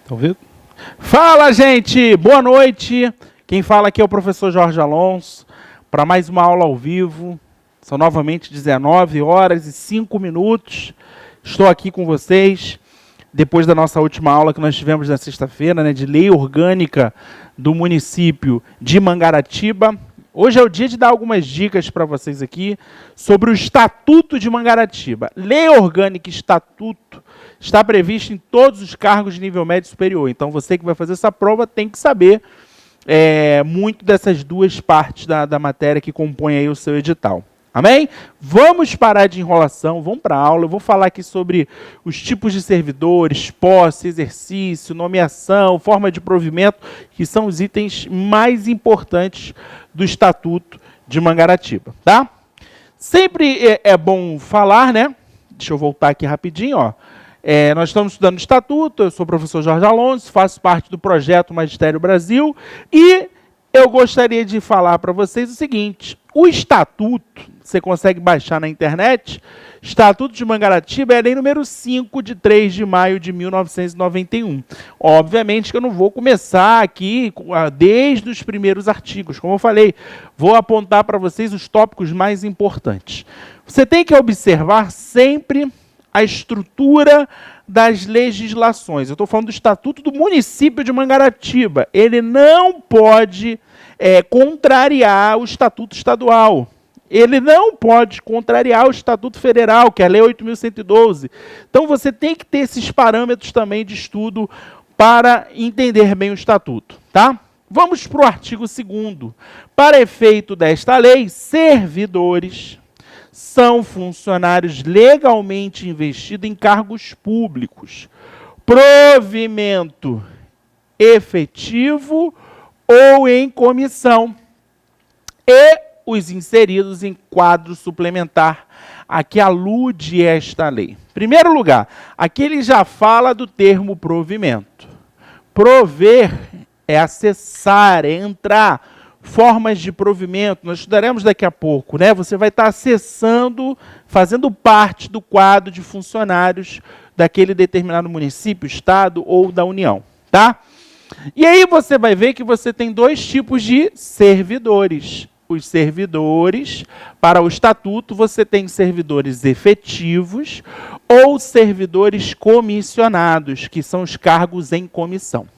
Tá ouvindo? Fala, gente! Boa noite! Quem fala aqui é o professor Jorge Alonso, para mais uma aula ao vivo. São novamente 19 horas e 5 minutos. Estou aqui com vocês, depois da nossa última aula que nós tivemos na sexta-feira, né, de Lei Orgânica do município de Mangaratiba. Hoje é o dia de dar algumas dicas para vocês aqui sobre o Estatuto de Mangaratiba. Lei Orgânica e Estatuto está previsto em todos os cargos de nível médio superior. Então, você que vai fazer essa prova tem que saber muito dessas duas partes da matéria que compõem aí o seu edital. Amém? Vamos parar de enrolação, vamos para a aula. Eu vou falar aqui sobre os tipos de servidores, posse, exercício, nomeação, forma de provimento, que são os itens mais importantes do Estatuto de Mangaratiba, tá? Sempre é bom falar, né? Deixa eu voltar aqui rapidinho, ó. Nós estamos estudando o Estatuto, eu sou o professor Jorge Alonso, faço parte do projeto Magistério Brasil e eu gostaria de falar para vocês o seguinte: o Estatuto, você consegue baixar na internet, Estatuto de Mangaratiba é a lei número 5 de 3 de maio de 1991. Obviamente que eu não vou começar aqui desde os primeiros artigos, como eu falei, vou apontar para vocês os tópicos mais importantes. Você tem que observar sempre a estrutura das legislações. Eu estou falando do Estatuto do município de Mangaratiba. Ele não pode contrariar o Estatuto estadual. Ele não pode contrariar o Estatuto Federal, que é a Lei 8.112. Então, você tem que ter esses parâmetros também de estudo para entender bem o Estatuto, tá? Vamos para o artigo 2º. Para efeito desta lei, servidores são funcionários legalmente investidos em cargos públicos, provimento efetivo ou em comissão, e os inseridos em quadro suplementar a que alude esta lei. Em primeiro lugar, aqui ele já fala do termo provimento. Prover é acessar, é entrar. Formas de provimento, nós estudaremos daqui a pouco, né? Você vai estar acessando, fazendo parte do quadro de funcionários daquele determinado município, estado ou da União, tá? E aí você vai ver que você tem dois tipos de servidores. Os servidores, para o Estatuto, você tem servidores efetivos ou servidores comissionados, que são os cargos em comissão.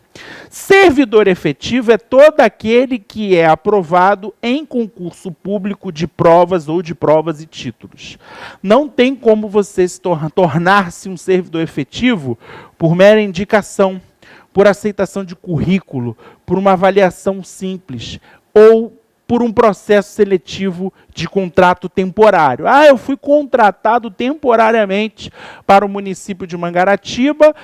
Servidor efetivo é todo aquele que é aprovado em concurso público de provas ou de provas e títulos. Não tem como você tornar-se um servidor efetivo por mera indicação, por aceitação de currículo, por uma avaliação simples ou por um processo seletivo de contrato temporário. Ah, eu fui contratado temporariamente para o município de Mangaratiba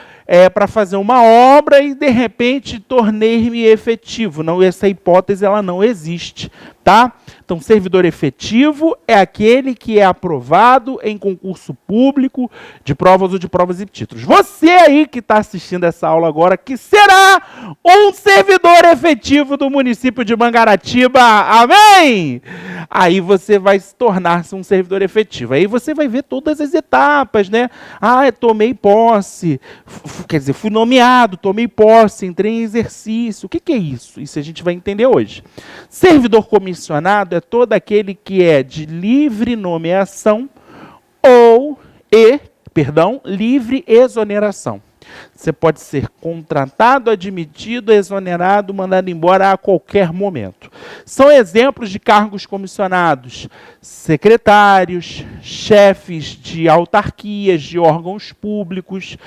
para fazer uma obra e, de repente, tornei-me efetivo. Não, essa hipótese ela não existe, tá? Então, servidor efetivo é aquele que é aprovado em concurso público de provas ou de provas e títulos. Você aí que está assistindo essa aula agora, que será um servidor efetivo do município de Mangaratiba, amém? Aí você vai se tornar-se um servidor efetivo. Aí você vai ver todas as etapas, né? Ah, tomei posse, quer dizer, fui nomeado, tomei posse, entrei em exercício. O que é isso? Isso a gente vai entender hoje. Servidor comissionado é todo aquele que é de livre nomeação ou livre exoneração. Você pode ser contratado, admitido, exonerado, mandado embora a qualquer momento. São exemplos de cargos comissionados: secretários, chefes de autarquias, de órgãos públicos.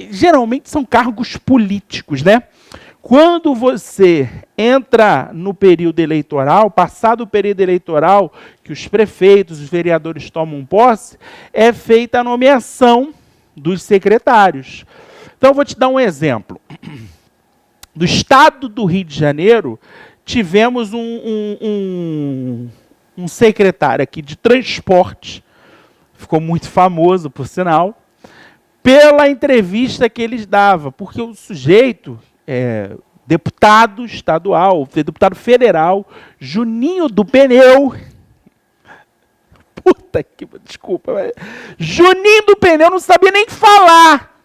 Geralmente são cargos políticos, né? Quando você entra no período eleitoral, passado o período eleitoral, que os prefeitos, os vereadores tomam posse, é feita a nomeação dos secretários. Então, eu vou te dar um exemplo. Do estado do Rio de Janeiro, tivemos um secretário aqui de transporte, ficou muito famoso, por sinal, pela entrevista que eles davam, porque o sujeito deputado estadual, deputado federal, Juninho do Pneu. Puta que... Desculpa. Juninho do Pneu não sabia nem falar.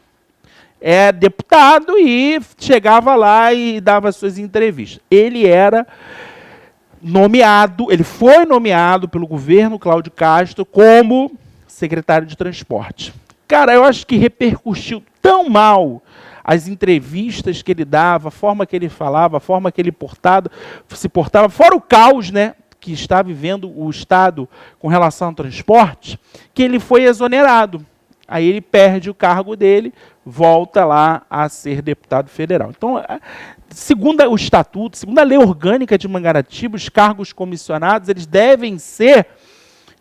é deputado e chegava lá e dava suas entrevistas. Ele era nomeado, ele foi nomeado pelo governo Cláudio Castro como secretário de transporte. Cara, eu acho que repercutiu tão mal as entrevistas que ele dava, a forma que ele falava, a forma que ele se portava, fora o caos, né, que está vivendo o Estado com relação ao transporte, que ele foi exonerado. Aí ele perde o cargo dele, volta lá a ser deputado federal. Então, segundo o estatuto, segundo a lei orgânica de Mangaratiba, os cargos comissionados, eles devem ser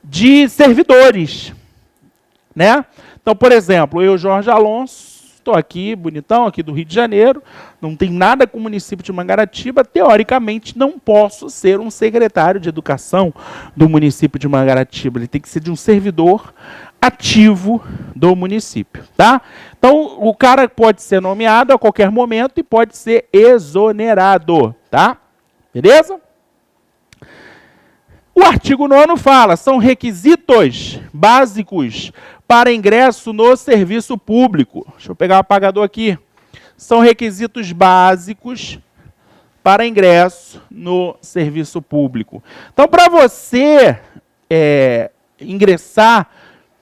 de servidores, né? Então, por exemplo, eu, Jorge Alonso, estou aqui, bonitão, aqui do Rio de Janeiro, não tem nada com o município de Mangaratiba, teoricamente não posso ser um secretário de educação do município de Mangaratiba, ele tem que ser de um servidor ativo do município, tá? Então, o cara pode ser nomeado a qualquer momento e pode ser exonerado, tá? Beleza? O artigo 9º fala, são requisitos básicos para ingresso no serviço público. Deixa eu pegar o apagador aqui. São requisitos básicos para ingresso no serviço público. Então, para você ingressar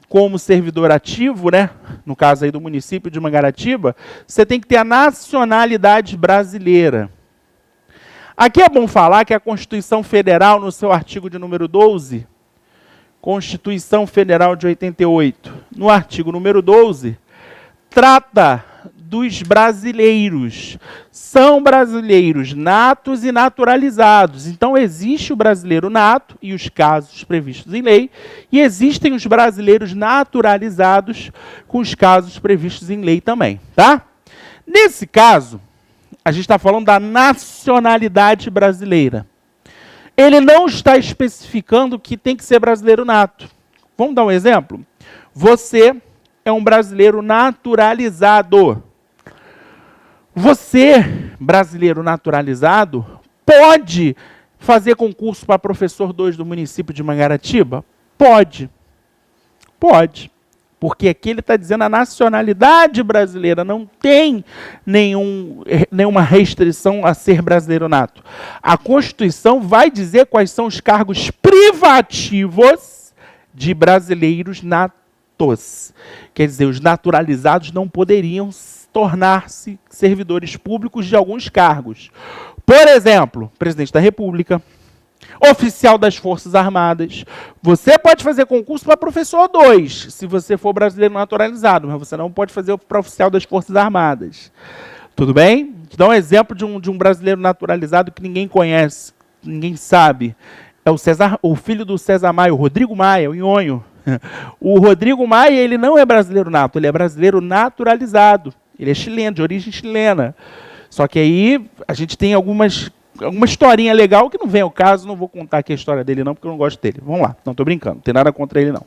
como servidor ativo, né, no caso aí do município de Mangaratiba, você tem que ter a nacionalidade brasileira. Aqui é bom falar que a Constituição Federal, no seu artigo de número 12, Constituição Federal de 88, no artigo número 12, trata dos brasileiros. São brasileiros natos e naturalizados. Então, existe o brasileiro nato e os casos previstos em lei, e existem os brasileiros naturalizados com os casos previstos em lei também, tá? Nesse caso, a gente está falando da nacionalidade brasileira. Ele não está especificando que tem que ser brasileiro nato. Vamos dar um exemplo? Você é um brasileiro naturalizado. Você, brasileiro naturalizado, pode fazer concurso para professor 2 do município de Mangaratiba? Pode. Pode. Porque aqui ele está dizendo a nacionalidade brasileira, não tem nenhuma restrição a ser brasileiro nato. A Constituição vai dizer quais são os cargos privativos de brasileiros natos. Quer dizer, os naturalizados não poderiam tornar-se servidores públicos de alguns cargos. Por exemplo, presidente da República, oficial das Forças Armadas. Você pode fazer concurso para professor 2, se você for brasileiro naturalizado, mas você não pode fazer para oficial das Forças Armadas. Tudo bem? Vou dar um exemplo de um brasileiro naturalizado que ninguém conhece, ninguém sabe. É o filho do César Maia, o Rodrigo Maia, o Nhonho. O Rodrigo Maia, ele não é brasileiro nato, ele é brasileiro naturalizado. Ele é chileno, de origem chilena. Só que aí a gente tem alguma historinha legal que não vem ao caso, não vou contar aqui a história dele não, porque eu não gosto dele. Vamos lá, não estou brincando, não tem nada contra ele não.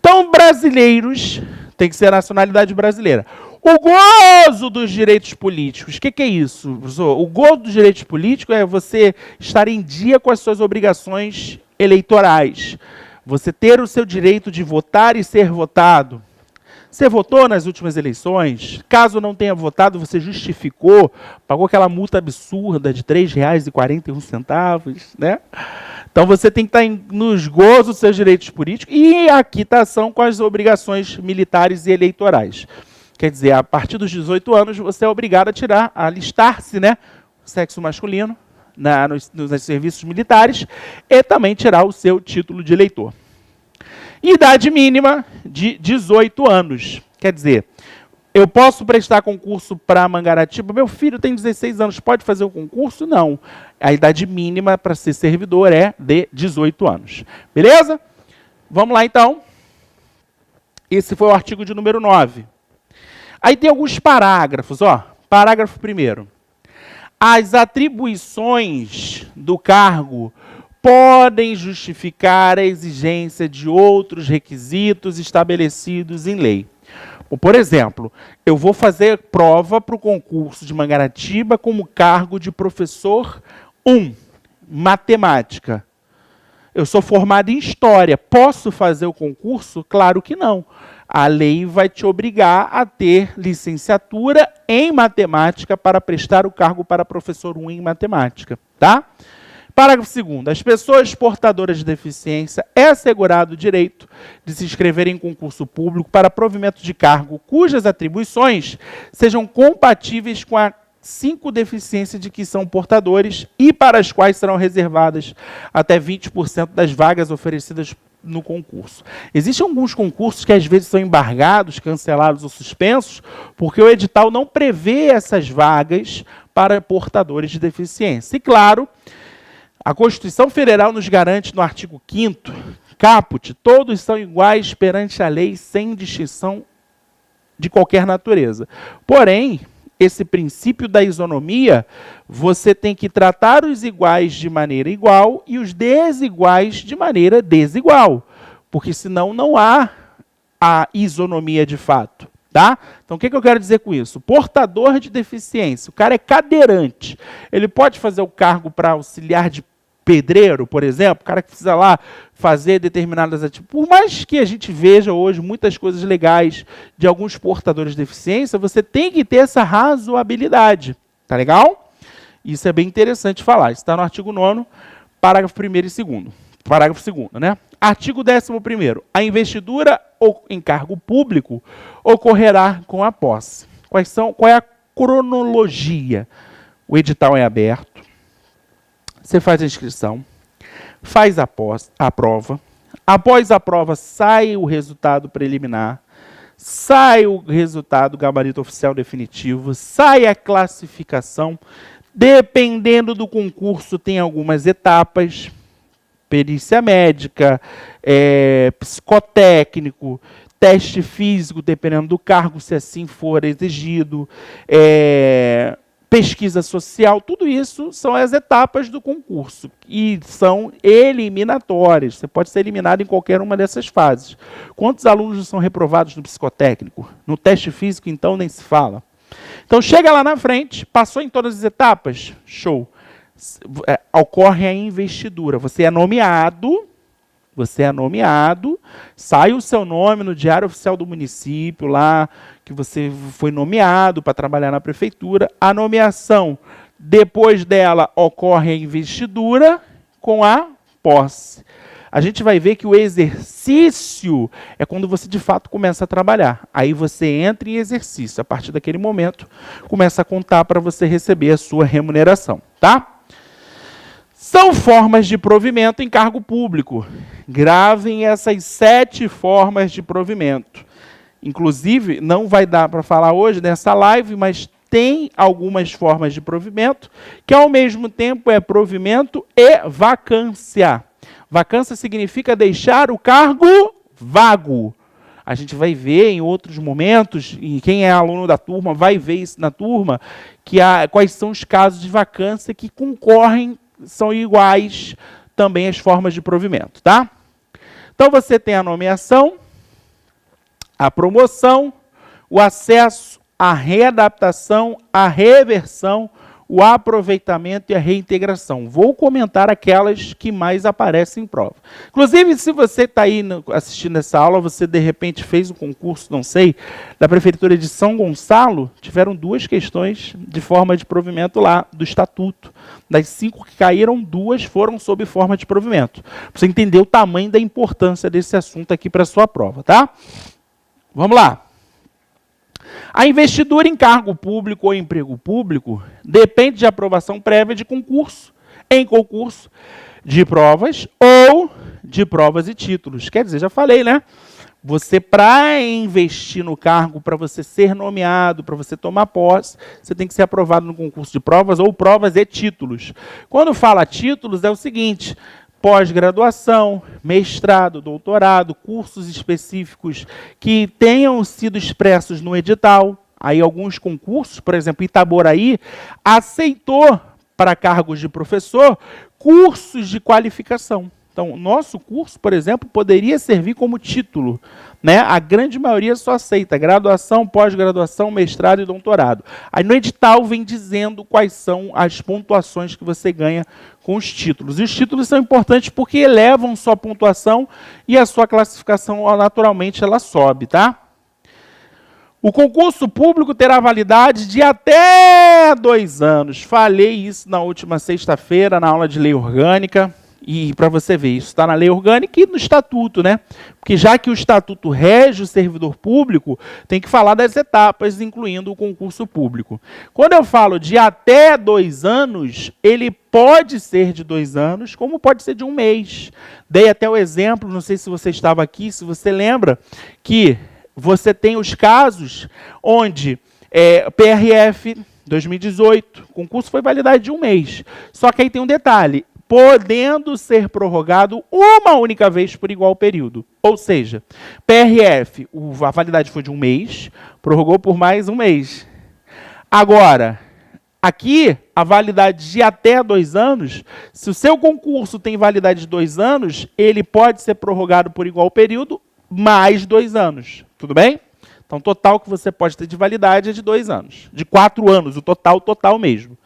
Então, brasileiros, tem que ser a nacionalidade brasileira. O gozo dos direitos políticos, o que é isso, professor? O gozo dos direitos políticos é você estar em dia com as suas obrigações eleitorais. Você ter o seu direito de votar e ser votado. Você votou nas últimas eleições? Caso não tenha votado, você justificou, pagou aquela multa absurda de R$ 3,41, né? Então você tem que estar nos gozos dos seus direitos políticos e a quitação com as obrigações militares e eleitorais. Quer dizer, a partir dos 18 anos, você é obrigado a alistar-se, né? Sexo masculino, nos serviços militares, e também tirar o seu título de eleitor. Idade mínima de 18 anos. Quer dizer, eu posso prestar concurso para Mangaratiba? Meu filho tem 16 anos, pode fazer o concurso? Não. A idade mínima para ser servidor é de 18 anos. Beleza? Vamos lá, então. Esse foi o artigo de número 9. Aí tem alguns parágrafos. Ó. Parágrafo 1º. As atribuições do cargo podem justificar a exigência de outros requisitos estabelecidos em lei. Por exemplo, eu vou fazer prova para o concurso de Mangaratiba como cargo de professor 1, matemática. Eu sou formado em História. Posso fazer o concurso? Claro que não. A lei vai te obrigar a ter licenciatura em Matemática para prestar o cargo para professor 1 em Matemática. Tá? Parágrafo 2º. As pessoas portadoras de deficiência é assegurado o direito de se inscreverem em concurso público para provimento de cargo cujas atribuições sejam compatíveis com a 5 deficiências de que são portadores e para as quais serão reservadas até 20% das vagas oferecidas no concurso. Existem alguns concursos que às vezes são embargados, cancelados ou suspensos, porque o edital não prevê essas vagas para portadores de deficiência. E claro, a Constituição Federal nos garante no artigo 5º, caput, todos são iguais perante a lei sem distinção de qualquer natureza. Porém, esse princípio da isonomia, você tem que tratar os iguais de maneira igual e os desiguais de maneira desigual, porque senão não há a isonomia de fato. Tá? Então, o que eu quero dizer com isso? Portador de deficiência, o cara é cadeirante, ele pode fazer o cargo para auxiliar de pedreiro, por exemplo, o cara que precisa lá fazer determinadas atividades. Por mais que a gente veja hoje muitas coisas legais de alguns portadores de deficiência, você tem que ter essa razoabilidade. Tá legal? Isso é bem interessante falar. Isso está no artigo 9º, parágrafo 1º e 2º. Parágrafo 2º, né? Artigo 11º. A investidura ou encargo público ocorrerá com a posse. Qual é a cronologia? O edital é aberto. Você faz a inscrição, faz a prova. Após a prova, sai o resultado preliminar, sai o resultado gabarito oficial definitivo, sai a classificação. Dependendo do concurso, tem algumas etapas. Perícia médica, psicotécnico, teste físico, dependendo do cargo, se assim for exigido, pesquisa social, tudo isso são as etapas do concurso e são eliminatórias. Você pode ser eliminado em qualquer uma dessas fases. Quantos alunos são reprovados no psicotécnico? No teste físico, então, nem se fala. Então, chega lá na frente, passou em todas as etapas, show. Ocorre a investidura. Você é nomeado, sai o seu nome no Diário Oficial do município, lá que você foi nomeado para trabalhar na prefeitura. A nomeação, depois dela, ocorre a investidura com a posse. A gente vai ver que o exercício é quando você, de fato, começa a trabalhar. Aí você entra em exercício. A partir daquele momento, começa a contar para você receber a sua remuneração. Tá? São formas de provimento em cargo público. Gravem essas 7 formas de provimento. Inclusive, não vai dar para falar hoje nessa live, mas tem algumas formas de provimento, que ao mesmo tempo é provimento e vacância. Vacância significa deixar o cargo vago. A gente vai ver em outros momentos, e quem é aluno da turma vai ver isso na turma, quais são os casos de vacância que concorrem, são iguais também as formas de provimento, tá? Então você tem a nomeação, a promoção, o acesso, a readaptação, a reversão, o aproveitamento e a reintegração. Vou comentar aquelas que mais aparecem em prova. Inclusive, se você está aí assistindo essa aula, você de repente fez um concurso, não sei, da Prefeitura de São Gonçalo, tiveram 2 questões de forma de provimento lá, do Estatuto. Das 5 que caíram, 2 foram sob forma de provimento. Para você entender o tamanho da importância desse assunto aqui para a sua prova, tá? Vamos lá. A investidura em cargo público ou emprego público depende de aprovação prévia de concurso, em concurso de provas ou de provas e títulos. Quer dizer, já falei, né? Você, para investir no cargo, para você ser nomeado, para você tomar posse, você tem que ser aprovado no concurso de provas ou provas e títulos. Quando fala títulos, é o seguinte: pós-graduação, mestrado, doutorado, cursos específicos que tenham sido expressos no edital. Aí alguns concursos, por exemplo, Itaboraí, aceitou para cargos de professor cursos de qualificação. Então, o nosso curso, por exemplo, poderia servir como título, né? A grande maioria só aceita graduação, pós-graduação, mestrado e doutorado. Aí no edital vem dizendo quais são as pontuações que você ganha com os títulos. E os títulos são importantes porque elevam sua pontuação e a sua classificação, naturalmente, ela sobe, tá? O concurso público terá validade de até 2 anos. Falei isso na última sexta-feira, na aula de lei orgânica. E para você ver, isso está na lei orgânica e no estatuto, né? Porque já que o estatuto rege o servidor público, tem que falar das etapas, incluindo o concurso público. Quando eu falo de até 2 anos, ele pode ser de 2 anos, como pode ser de 1 mês. Dei até o exemplo, não sei se você estava aqui, se você lembra, que você tem os casos onde PRF 2018, o concurso foi validade de 1 mês. Só que aí tem um detalhe, podendo ser prorrogado uma única vez por igual período. Ou seja, PRF, a validade foi de 1 mês, prorrogou por mais 1 mês. Agora, aqui, a validade de até 2 anos, se o seu concurso tem validade de 2 anos, ele pode ser prorrogado por igual período, mais 2 anos. Tudo bem? Então, o total que você pode ter de validade é de 2 anos. De 4 anos, o total mesmo.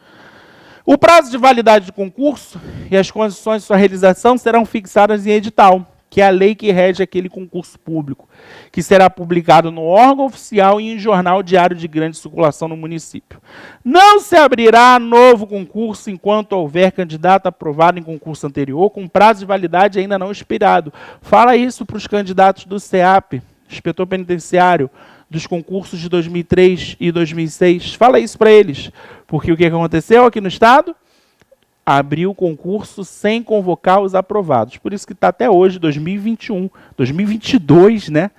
O prazo de validade do concurso e as condições de sua realização serão fixadas em edital, que é a lei que rege aquele concurso público, que será publicado no órgão oficial e em jornal diário de grande circulação no município. Não se abrirá novo concurso enquanto houver candidato aprovado em concurso anterior, com prazo de validade ainda não expirado. Fala isso para os candidatos do CEAP, inspetor penitenciário, dos concursos de 2003 e 2006. Fala isso para eles, porque o que aconteceu aqui no Estado? Abriu o concurso sem convocar os aprovados. Por isso que está até hoje, 2021, 2022, né?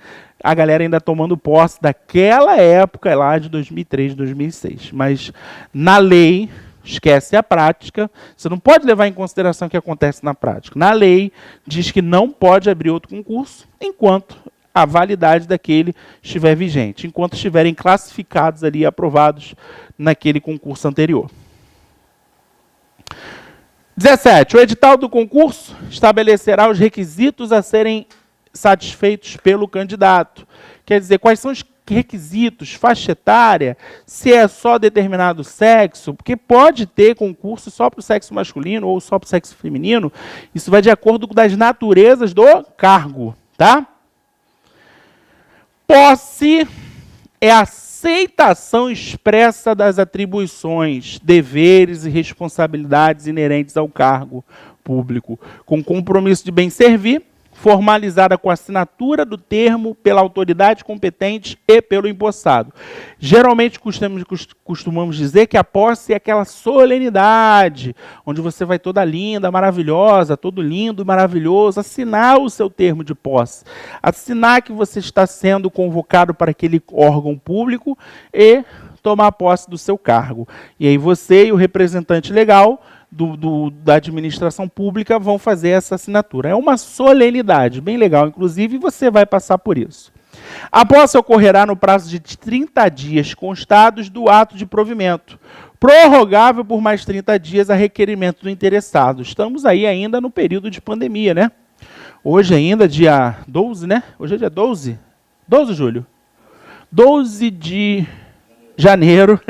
A galera ainda tomando posse daquela época lá de 2003, 2006. Mas na lei, esquece a prática, você não pode levar em consideração o que acontece na prática. Na lei, diz que não pode abrir outro concurso enquanto a validade daquele estiver vigente, enquanto estiverem classificados ali, aprovados naquele concurso anterior. 17. O edital do concurso estabelecerá os requisitos a serem satisfeitos pelo candidato. Quer dizer, quais são os requisitos, faixa etária, se é só determinado sexo, porque pode ter concurso só para o sexo masculino ou só para o sexo feminino. Isso vai de acordo com as naturezas do cargo, tá? Posse é a aceitação expressa das atribuições, deveres e responsabilidades inerentes ao cargo público, com compromisso de bem servir, formalizada com assinatura do termo pela autoridade competente e pelo empossado. Geralmente costumamos dizer que a posse é aquela solenidade, onde você vai toda linda, maravilhosa, todo lindo, maravilhoso, assinar o seu termo de posse. Assinar que você está sendo convocado para aquele órgão público e tomar posse do seu cargo. E aí você e o representante legal da administração pública vão fazer essa assinatura. É uma solenidade, bem legal, inclusive, e você vai passar por isso. A posse ocorrerá no prazo de 30 dias constados do ato de provimento, prorrogável por mais 30 dias a requerimento do interessado. Estamos aí ainda no período de pandemia, né? Hoje ainda, dia 12, né? Hoje é dia 12? 12, Júlio? 12 de janeiro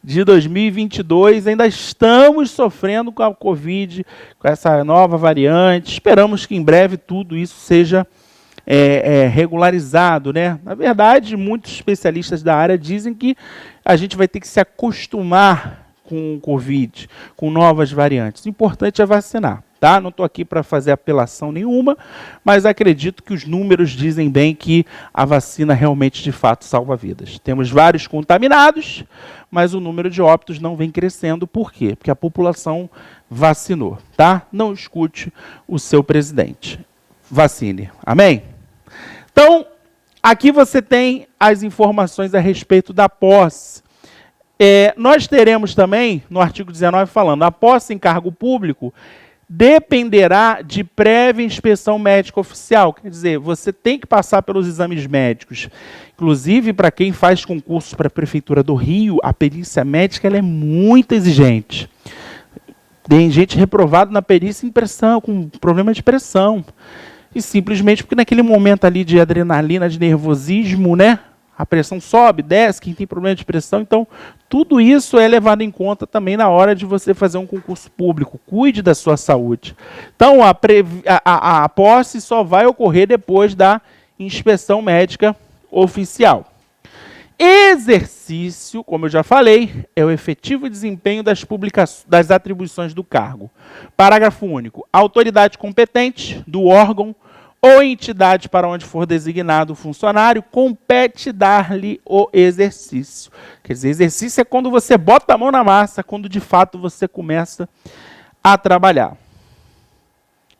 de 2022, ainda estamos sofrendo com a Covid, com essa nova variante. Esperamos que em breve tudo isso seja regularizado, né? Na verdade, muitos especialistas da área dizem que a gente vai ter que se acostumar com o Covid, com novas variantes. O importante é vacinar, tá? Não estou aqui para fazer apelação nenhuma, mas acredito que os números dizem bem que a vacina realmente, de fato, salva vidas. Temos vários contaminados, mas o número de óbitos não vem crescendo. Por quê? Porque a população vacinou, tá? Não escute o seu presidente. Vacine. Amém? Então, aqui você tem as informações a respeito da posse. Nós teremos também, no artigo 19, falando, a posse em cargo público dependerá de prévia inspeção médica oficial. Quer dizer, você tem que passar pelos exames médicos. Inclusive, para quem faz concurso para a Prefeitura do Rio, a perícia médica ela é muito exigente. Tem gente reprovada na perícia em pressão, com problema de pressão. E simplesmente porque naquele momento ali de adrenalina, de nervosismo, né? A pressão sobe, desce, quem tem problema de pressão. Então, tudo isso é levado em conta também na hora de você fazer um concurso público. Cuide da sua saúde. Então, a posse só vai ocorrer depois da inspeção médica oficial. Exercício, como eu já falei, é o efetivo desempenho das atribuições do cargo. Parágrafo único. A autoridade competente do órgão ou entidade para onde for designado o funcionário compete dar-lhe o exercício. Quer dizer, exercício é quando você bota a mão na massa, quando de fato você começa a trabalhar.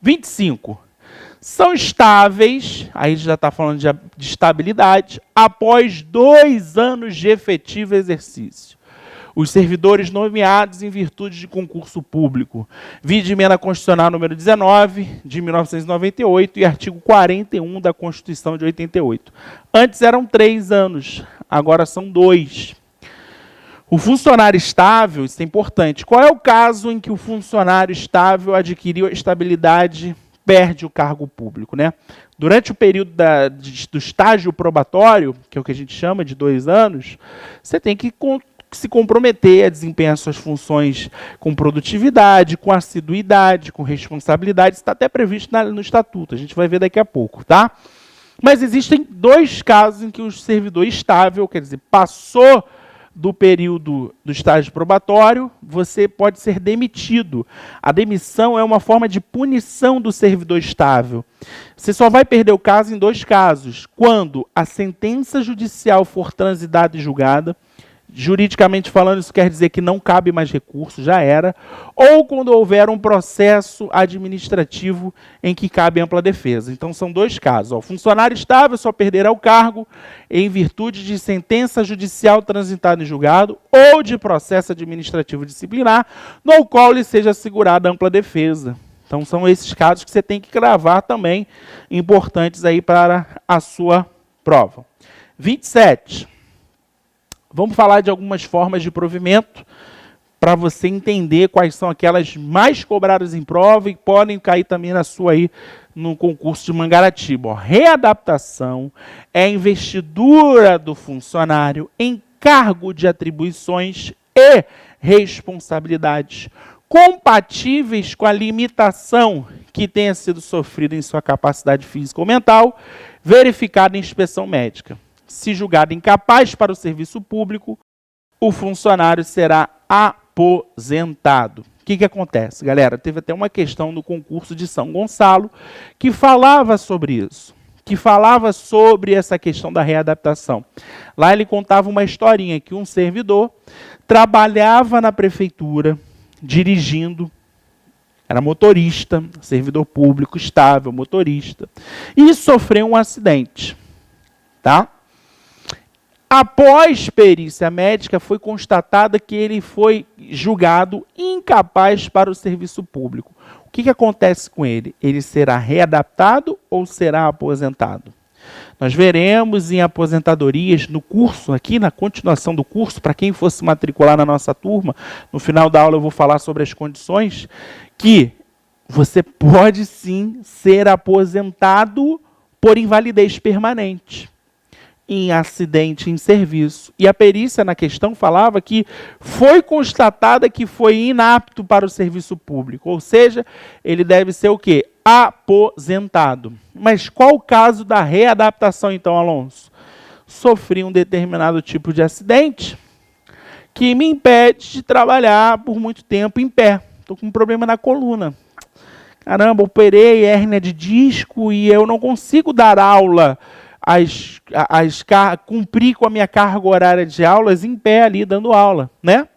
25. São estáveis, aí já está falando de estabilidade, após 2 anos de efetivo exercício. Os servidores nomeados em virtude de concurso público. Vide emenda constitucional número 19, de 1998, e artigo 41 da Constituição de 88. Antes eram 3 anos, agora são 2. O funcionário estável, isso é importante. Qual é o caso em que o funcionário estável adquiriu a estabilidade, perde o cargo público, né? Durante o período do estágio probatório, que é o que a gente chama de 2 anos, você tem que se comprometer a desempenhar suas funções com produtividade, com assiduidade, com responsabilidade. Isso está até previsto no estatuto, a gente vai ver daqui a pouco, tá? Mas existem 2 casos em que o servidor estável, quer dizer, passou do período do estágio probatório, você pode ser demitido. A demissão é uma forma de punição do servidor estável. Você só vai perder o caso em 2 casos. Quando a sentença judicial for transitada e julgada, juridicamente falando, isso quer dizer que não cabe mais recurso, já era, ou quando houver um processo administrativo em que cabe ampla defesa. Então, são 2 casos. O funcionário estável só perderá o cargo em virtude de sentença judicial transitada e julgado ou de processo administrativo disciplinar, no qual lhe seja assegurada ampla defesa. Então, são esses casos que você tem que gravar também, importantes aí para a sua prova. 27. Vamos falar de algumas formas de provimento para você entender quais são aquelas mais cobradas em prova e podem cair também na sua aí no concurso de Mangaratiba. Readaptação é a investidura do funcionário em cargo de atribuições e responsabilidades compatíveis com a limitação que tenha sido sofrida em sua capacidade física ou mental, verificada em inspeção médica. Se julgado incapaz para o serviço público, o funcionário será aposentado. O que acontece, galera? Teve até uma questão no concurso de São Gonçalo que falava sobre isso, que falava sobre essa questão da readaptação. Lá ele contava uma historinha que um servidor trabalhava na prefeitura, dirigindo, era motorista, servidor público, estável, motorista, e sofreu um acidente, tá? Após perícia médica, foi constatada que ele foi julgado incapaz para o serviço público. O que acontece com ele? Ele será readaptado ou será aposentado? Nós veremos em aposentadorias no curso, aqui na continuação do curso, para quem fosse matricular na nossa turma, no final da aula eu vou falar sobre as condições, que você pode sim ser aposentado por invalidez permanente em acidente em serviço. E a perícia na questão falava que foi constatada que foi inapto para o serviço público, ou seja, ele deve ser o quê? Aposentado. Mas qual o caso da readaptação então, Alonso? Sofri um determinado tipo de acidente que me impede de trabalhar por muito tempo em pé. Estou com um problema na coluna. Caramba, operei hérnia de disco e eu não consigo dar aula, cumprir com a minha carga horária de aulas em pé ali, dando aula, né?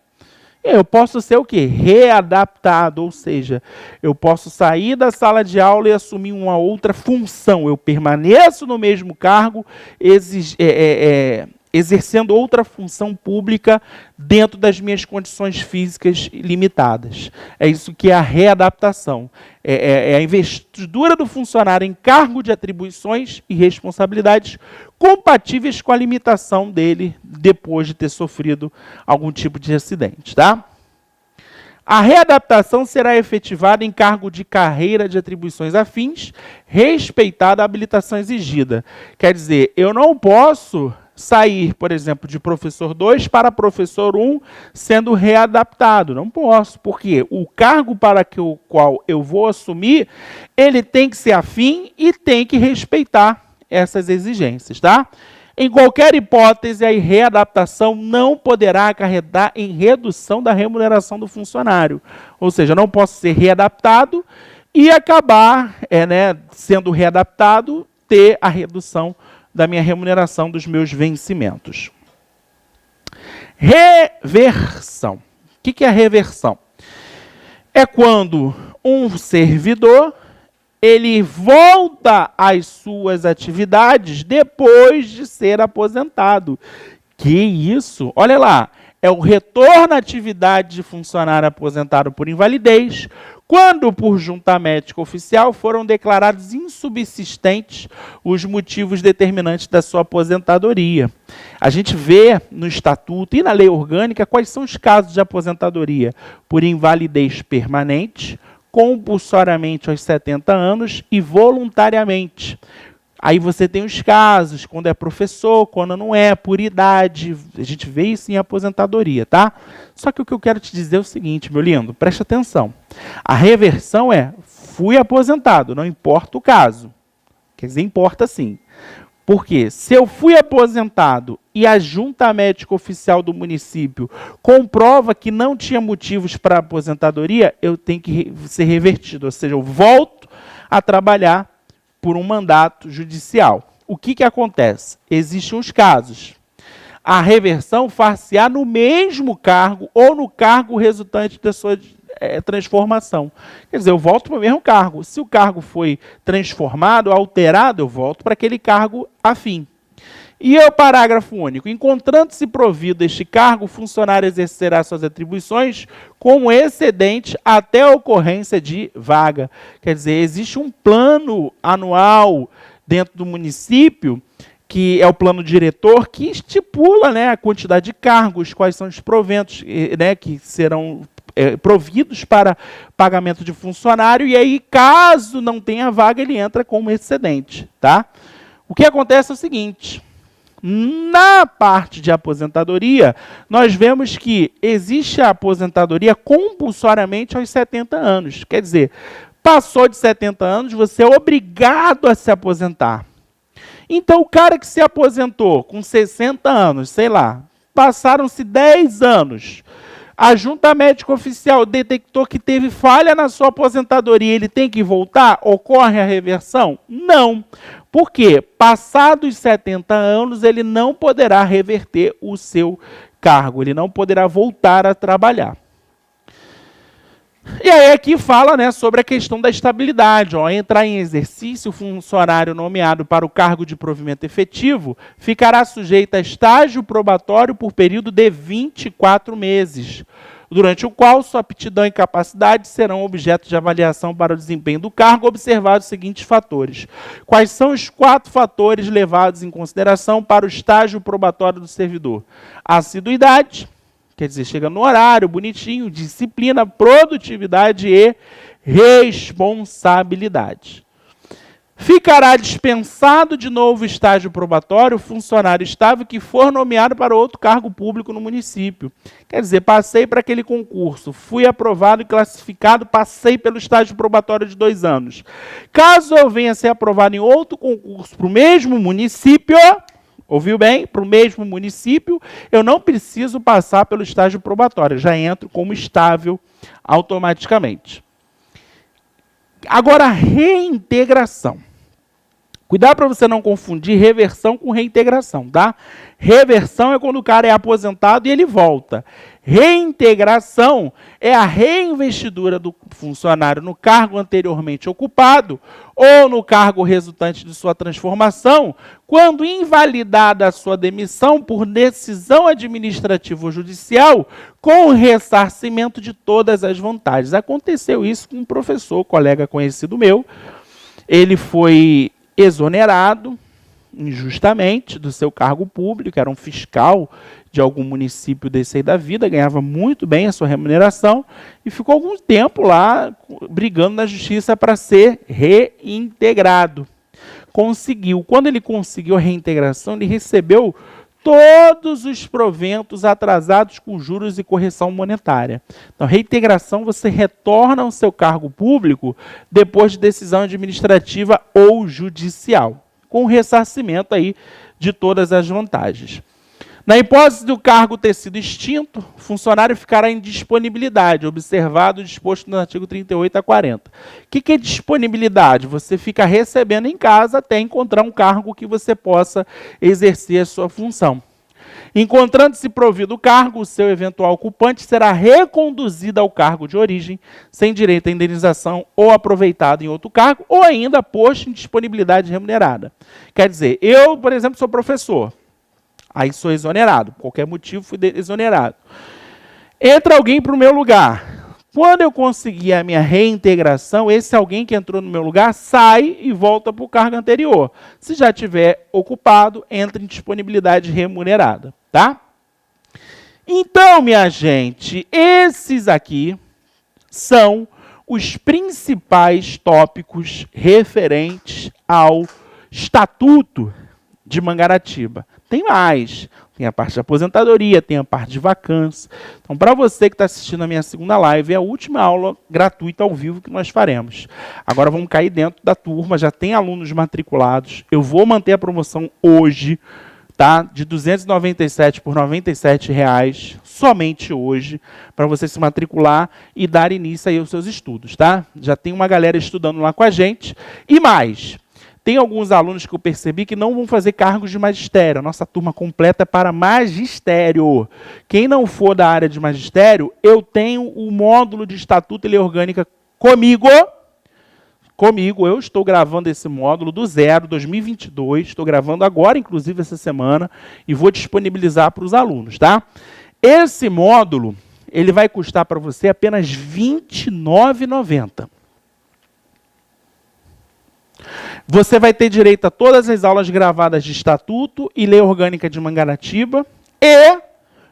Eu posso ser o quê? Readaptado, ou seja, eu posso sair da sala de aula e assumir uma outra função. Eu permaneço no mesmo cargo, exercendo outra função pública dentro das minhas condições físicas limitadas. É isso que é a readaptação. É a investidura do funcionário em cargo de atribuições e responsabilidades compatíveis com a limitação dele depois de ter sofrido algum tipo de acidente, tá? A readaptação será efetivada em cargo de carreira de atribuições afins, respeitada a habilitação exigida. Quer dizer, eu não posso sair, por exemplo, de professor 2 para professor 1 sendo readaptado. Não posso, porque o cargo para o qual eu vou assumir, ele tem que ser afim e tem que respeitar essas exigências, tá? Em qualquer hipótese, a readaptação não poderá acarretar em redução da remuneração do funcionário. Ou seja, eu não posso ser readaptado e acabar sendo readaptado, ter a redução da minha remuneração dos meus vencimentos. Reversão. O que é a reversão? É quando um servidor ele volta às suas atividades depois de ser aposentado. Que isso? Olha lá, é o retorno à atividade de funcionário aposentado por invalidez, quando por junta médica oficial foram declarados insubsistentes os motivos determinantes da sua aposentadoria. A gente vê no Estatuto e na Lei Orgânica quais são os casos de aposentadoria por invalidez permanente, compulsoriamente aos 70 anos e voluntariamente. Aí você tem os casos, quando é professor, quando não é, por idade. A gente vê isso em aposentadoria, tá? Só que o que eu quero te dizer é o seguinte, meu lindo, preste atenção. A reversão é, fui aposentado, não importa o caso. Quer dizer, importa sim. Porque se eu fui aposentado e a junta médica oficial do município comprova que não tinha motivos para a aposentadoria, eu tenho que ser revertido, ou seja, eu volto a trabalhar por um mandato judicial. O que acontece? Existem os casos. A reversão far-se-á no mesmo cargo ou no cargo resultante da sua transformação. Quer dizer, eu volto para o mesmo cargo. Se o cargo foi transformado, alterado, eu volto para aquele cargo afim. E o parágrafo único. Encontrando-se provido este cargo, o funcionário exercerá suas atribuições como excedente até a ocorrência de vaga. Quer dizer, existe um plano anual dentro do município, que é o plano diretor, que estipula a quantidade de cargos, quais são os proventos que serão providos para pagamento de funcionário, e aí, caso não tenha vaga, ele entra como excedente. Tá? O que acontece é o seguinte, na parte de aposentadoria, nós vemos que existe a aposentadoria compulsoriamente aos 70 anos. Quer dizer, passou de 70 anos, você é obrigado a se aposentar. Então, o cara que se aposentou com 60 anos, sei lá, passaram-se 10 anos, a junta médica oficial detectou que teve falha na sua aposentadoria, ele tem que voltar? Ocorre a reversão? Não. Por quê? Passados 70 anos, ele não poderá reverter o seu cargo, ele não poderá voltar a trabalhar. E aí aqui fala sobre a questão da estabilidade. Entrar em exercício, o funcionário nomeado para o cargo de provimento efetivo ficará sujeito a estágio probatório por período de 24 meses, durante o qual sua aptidão e capacidade serão objeto de avaliação para o desempenho do cargo, observados os seguintes fatores. Quais são os 4 fatores levados em consideração para o estágio probatório do servidor? Assiduidade, quer dizer, chega no horário, bonitinho, disciplina, produtividade e responsabilidade. Ficará dispensado de novo estágio probatório o funcionário estável que for nomeado para outro cargo público no município. Quer dizer, passei para aquele concurso, fui aprovado e classificado, passei pelo estágio probatório de 2 anos. Caso eu venha a ser aprovado em outro concurso para o mesmo município, ouviu bem? Para o mesmo município, eu não preciso passar pelo estágio probatório, já entro como estável automaticamente. Agora, reintegração. Cuidado para você não confundir reversão com reintegração, tá? Reversão é quando o cara é aposentado e ele volta. Reintegração é a reinvestidura do funcionário no cargo anteriormente ocupado ou no cargo resultante de sua transformação, quando invalidada a sua demissão por decisão administrativa ou judicial, com o ressarcimento de todas as vantagens. Aconteceu isso com um professor, colega conhecido meu. Ele foi exonerado, injustamente do seu cargo público, era um fiscal de algum município desse aí da vida, ganhava muito bem a sua remuneração e ficou algum tempo lá brigando na justiça para ser reintegrado. Conseguiu. Quando ele conseguiu a reintegração, ele recebeu todos os proventos atrasados com juros e correção monetária. Então, reintegração, você retorna ao seu cargo público depois de decisão administrativa ou judicial, com ressarcimento aí de todas as vantagens. Na hipótese do cargo ter sido extinto, o funcionário ficará em disponibilidade, observado o disposto no artigo 38 a 40. O que é disponibilidade? Você fica recebendo em casa até encontrar um cargo que você possa exercer a sua função. Encontrando-se provido o cargo, o seu eventual ocupante será reconduzido ao cargo de origem, sem direito à indenização ou aproveitado em outro cargo, ou ainda posto em disponibilidade remunerada. Quer dizer, eu, por exemplo, sou professor. Aí sou exonerado, por qualquer motivo fui exonerado. Entra alguém para o meu lugar. Quando eu conseguir a minha reintegração, esse alguém que entrou no meu lugar sai e volta para o cargo anterior. Se já tiver ocupado, entra em disponibilidade remunerada, tá? Então, minha gente, esses aqui são os principais tópicos referentes ao Estatuto de Mangaratiba. Tem mais, tem a parte de aposentadoria, tem a parte de vacância. Então, para você que está assistindo a minha segunda live, é a última aula gratuita ao vivo que nós faremos. Agora vamos cair dentro da turma, já tem alunos matriculados. Eu vou manter a promoção hoje, tá? De R$ 297 por R$ 97, somente hoje, para você se matricular e dar início aí aos seus estudos, tá? Já tem uma galera estudando lá com a gente. E mais, tem alguns alunos que eu percebi que não vão fazer cargos de magistério. A nossa turma completa é para magistério. Quem não for da área de magistério, eu tenho o módulo de Estatuto e Lei Orgânica comigo. Eu estou gravando esse módulo do zero, 2022. Estou gravando agora, inclusive, essa semana, e vou disponibilizar para os alunos, tá? Esse módulo, ele vai custar para você apenas R$ 29,90. Você vai ter direito a todas as aulas gravadas de Estatuto e Lei Orgânica de Mangaratiba e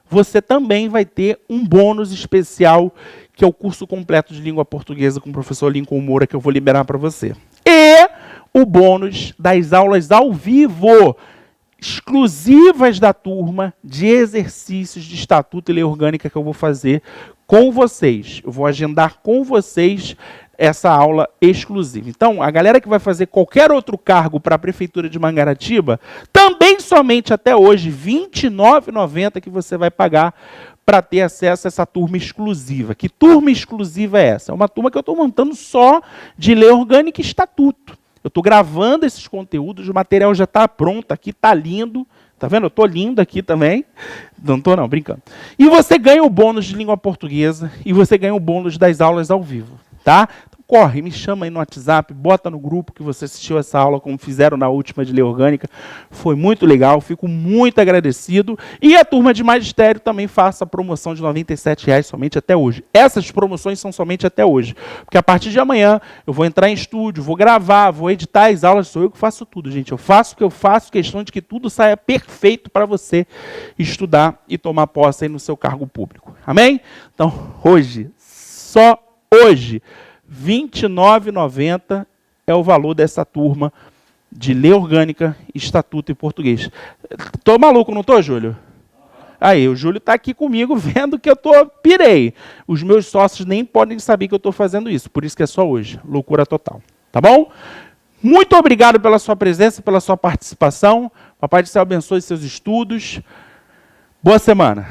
você também vai ter um bônus especial, que é o curso completo de língua portuguesa com o professor Lincoln Moura, que eu vou liberar para você. E o bônus das aulas ao vivo, exclusivas da turma, de exercícios de Estatuto e Lei Orgânica que eu vou fazer com vocês. Eu vou agendar com vocês essa aula exclusiva. Então, a galera que vai fazer qualquer outro cargo para a Prefeitura de Mangaratiba, também somente até hoje, R$ 29,90 que você vai pagar para ter acesso a essa turma exclusiva. Que turma exclusiva é essa? É uma turma que eu estou montando só de Lei Orgânica e Estatuto. Eu estou gravando esses conteúdos, o material já está pronto aqui, está lindo. Tá vendo? Eu estou lindo aqui também. Não estou não, brincando. E você ganha o bônus de língua portuguesa e você ganha o bônus das aulas ao vivo. Tá? Então, corre, me chama aí no WhatsApp, bota no grupo que você assistiu essa aula, como fizeram na última de Lei Orgânica. Foi muito legal, fico muito agradecido. E a turma de magistério também faça a promoção de R$ 97,00 somente até hoje. Essas promoções são somente até hoje. Porque a partir de amanhã eu vou entrar em estúdio, vou gravar, vou editar as aulas, sou eu que faço tudo, gente. Eu faço o que eu faço, questão de que tudo saia perfeito para você estudar e tomar posse aí no seu cargo público. Amém? Então, hoje, só hoje, R$ 29,90 é o valor dessa turma de Lei Orgânica, Estatuto e Português. Tô maluco, não tô, Júlio? Aí, o Júlio está aqui comigo vendo que eu pirei. Os meus sócios nem podem saber que eu estou fazendo isso, por isso que é só hoje. Loucura total. Tá bom? Muito obrigado pela sua presença, pela sua participação. Papai do Céu abençoe seus estudos. Boa semana.